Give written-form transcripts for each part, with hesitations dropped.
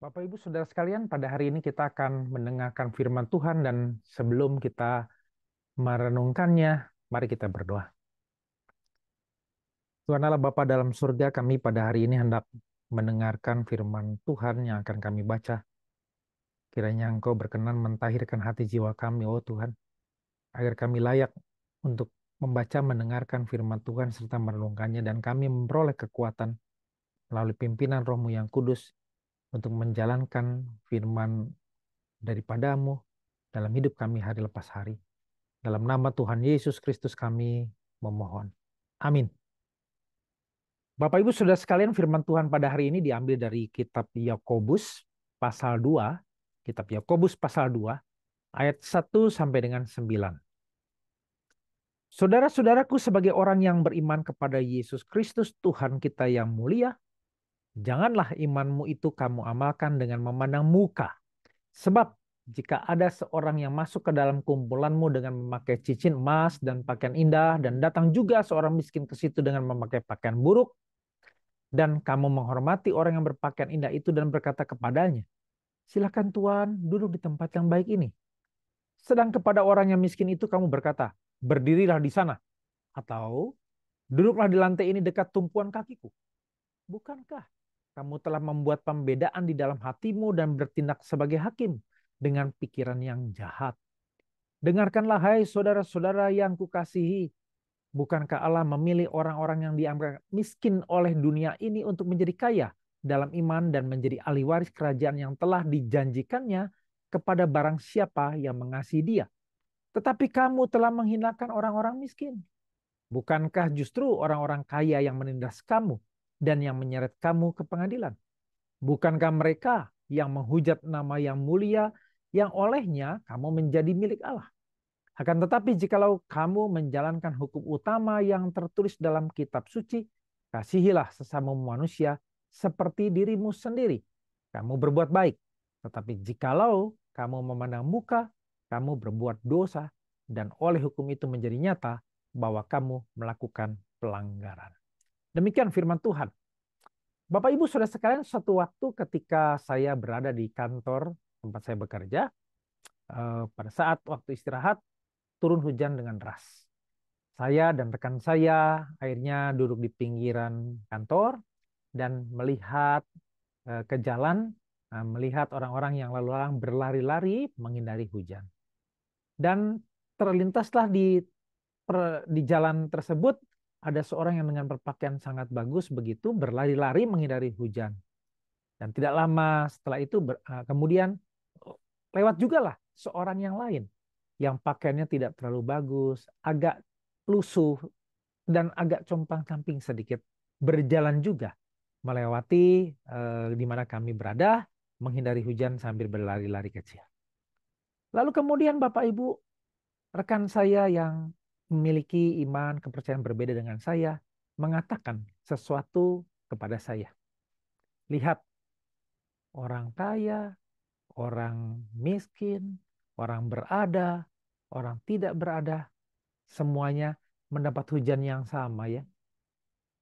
Bapak Ibu Saudara sekalian, pada hari ini kita akan mendengarkan firman Tuhan dan sebelum kita merenungkannya, mari kita berdoa. Tuhan Allah Bapa dalam surga, kami pada hari ini hendak mendengarkan firman Tuhan yang akan kami baca. Kiranya Engkau berkenan mentahirkan hati jiwa kami, oh Tuhan, agar kami layak untuk membaca, mendengarkan firman Tuhan serta merenungkannya, dan kami memperoleh kekuatan melalui pimpinan Roh-Mu yang kudus untuk menjalankan firman daripadamu dalam hidup kami hari lepas hari. Dalam nama Tuhan Yesus Kristus kami memohon. Amin. Bapak Ibu Saudara sekalian, firman Tuhan pada hari ini diambil dari kitab Yakobus pasal 2, kitab Yakobus pasal 2 ayat 1 sampai dengan 9. Saudara-saudaraku, sebagai orang yang beriman kepada Yesus Kristus Tuhan kita yang mulia, janganlah imanmu itu kamu amalkan dengan memandang muka. Sebab jika ada seorang yang masuk ke dalam kumpulanmu dengan memakai cincin emas dan pakaian indah, dan datang juga seorang miskin ke situ dengan memakai pakaian buruk, dan kamu menghormati orang yang berpakaian indah itu dan berkata kepadanya, silakan Tuan, duduk di tempat yang baik ini. Sedang kepada orang yang miskin itu kamu berkata, berdirilah di sana, atau duduklah di lantai ini dekat tumpuan kakiku. Bukankah kamu telah membuat pembedaan di dalam hatimu dan bertindak sebagai hakim dengan pikiran yang jahat? Dengarkanlah hai saudara-saudara yang kukasihi. Bukankah Allah memilih orang-orang yang dianggap miskin oleh dunia ini untuk menjadi kaya dalam iman dan menjadi ahli waris kerajaan yang telah dijanjikannya kepada barang siapa yang mengasihi Dia? Tetapi kamu telah menghinakan orang-orang miskin. Bukankah justru orang-orang kaya yang menindas kamu dan yang menyeret kamu ke pengadilan? Bukankah mereka yang menghujat nama yang mulia yang olehnya kamu menjadi milik Allah? Akan tetapi jikalau kamu menjalankan hukum utama yang tertulis dalam kitab suci, kasihilah sesama manusia seperti dirimu sendiri. Kamu berbuat baik. Tetapi jikalau kamu memandang muka, kamu berbuat dosa, dan oleh hukum itu menjadi nyata bahwa kamu melakukan pelanggaran. Demikian firman Tuhan. Bapak Ibu Saudara sekalian, suatu waktu ketika saya berada di kantor tempat saya bekerja, pada saat waktu istirahat, turun hujan dengan deras. Saya dan rekan saya akhirnya duduk di pinggiran kantor dan melihat ke jalan, melihat orang-orang yang lalu lalang berlari-lari menghindari hujan. Dan terlintaslah di jalan tersebut ada seorang yang dengan berpakaian sangat bagus begitu berlari-lari menghindari hujan. Dan tidak lama setelah itu kemudian lewat juga lah seorang yang lain yang pakaiannya tidak terlalu bagus, agak lusuh dan agak compang-camping sedikit, berjalan juga melewati di mana kami berada, menghindari hujan sambil berlari-lari kecil. Lalu kemudian Bapak Ibu, rekan saya yang memiliki iman kepercayaan berbeda dengan saya mengatakan sesuatu kepada saya. Lihat, orang kaya, orang miskin, orang berada, orang tidak berada, semuanya mendapat hujan yang sama ya.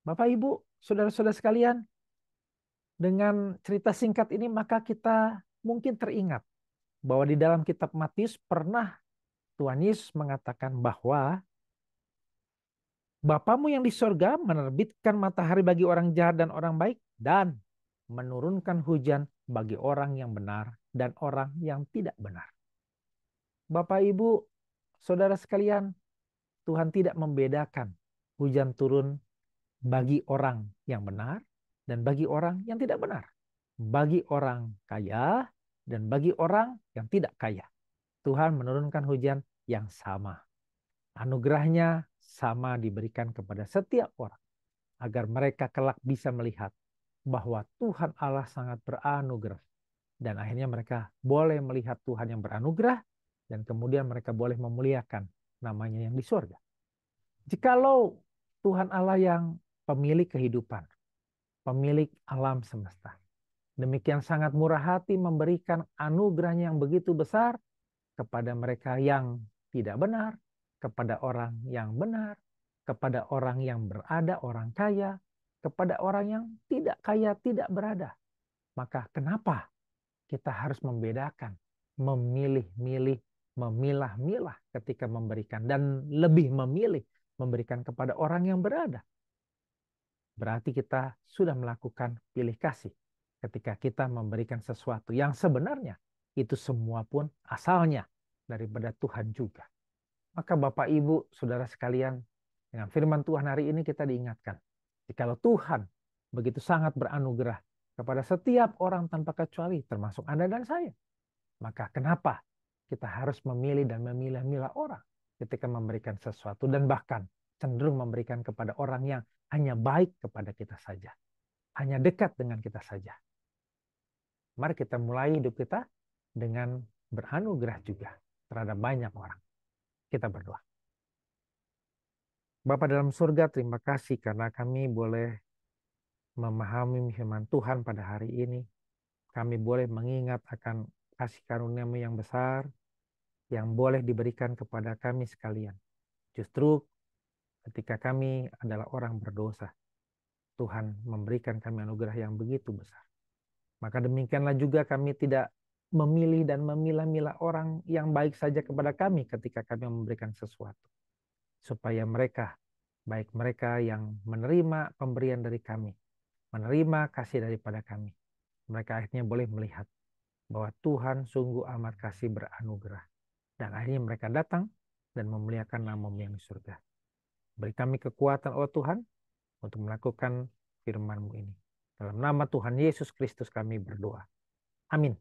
Bapak Ibu, saudara-saudara sekalian, dengan cerita singkat ini maka kita mungkin teringat bahwa di dalam kitab Matius pernah Tuhan Yesus mengatakan bahwa Bapamu yang di sorga menerbitkan matahari bagi orang jahat dan orang baik dan menurunkan hujan bagi orang yang benar dan orang yang tidak benar. Bapak Ibu, saudara sekalian, Tuhan tidak membedakan hujan turun bagi orang yang benar dan bagi orang yang tidak benar. Bagi orang kaya dan bagi orang yang tidak kaya. Tuhan menurunkan hujan yang sama. Anugerahnya sama diberikan kepada setiap orang. Agar mereka kelak bisa melihat bahwa Tuhan Allah sangat beranugerah. Dan akhirnya mereka boleh melihat Tuhan yang beranugerah. Dan kemudian mereka boleh memuliakan namanya yang di surga. Jikalau Tuhan Allah yang pemilik kehidupan, pemilik alam semesta, demikian sangat murah hati memberikan anugerahnya yang begitu besar kepada mereka yang tidak benar, kepada orang yang benar, kepada orang yang berada, orang kaya, kepada orang yang tidak kaya, tidak berada. Maka kenapa kita harus membedakan, memilih-milih, memilah-milah ketika memberikan, dan lebih memilih memberikan kepada orang yang berada. Berarti kita sudah melakukan pilih kasih ketika kita memberikan sesuatu yang sebenarnya itu semua pun asalnya daripada Tuhan juga. Maka Bapak Ibu, Saudara sekalian, dengan firman Tuhan hari ini kita diingatkan, jikalau Tuhan begitu sangat beranugerah kepada setiap orang tanpa kecuali, termasuk Anda dan saya, maka kenapa kita harus memilih dan memilah-milah orang ketika memberikan sesuatu, dan bahkan cenderung memberikan kepada orang yang hanya baik kepada kita saja, hanya dekat dengan kita saja. Mari kita mulai hidup kita dengan beranugerah juga terhadap banyak orang. Kita berdoa. Bapa dalam surga, terima kasih karena kami boleh memahami firman Tuhan pada hari ini. Kami boleh mengingat akan kasih karunia-Mu yang besar yang boleh diberikan kepada kami sekalian. Justru ketika kami adalah orang berdosa, Tuhan memberikan kami anugerah yang begitu besar. Maka demikianlah juga kami tidak memilih dan memilah-milah orang yang baik saja kepada kami ketika kami memberikan sesuatu. Supaya mereka, baik mereka yang menerima pemberian dari kami, menerima kasih daripada kami, mereka akhirnya boleh melihat bahwa Tuhan sungguh amat kasih beranugerah. Dan akhirnya mereka datang dan memuliakan nama-Mu yang di surga. Beri kami kekuatan, oh Tuhan, untuk melakukan firman-Mu ini. Dalam nama Tuhan Yesus Kristus kami berdoa. Amin.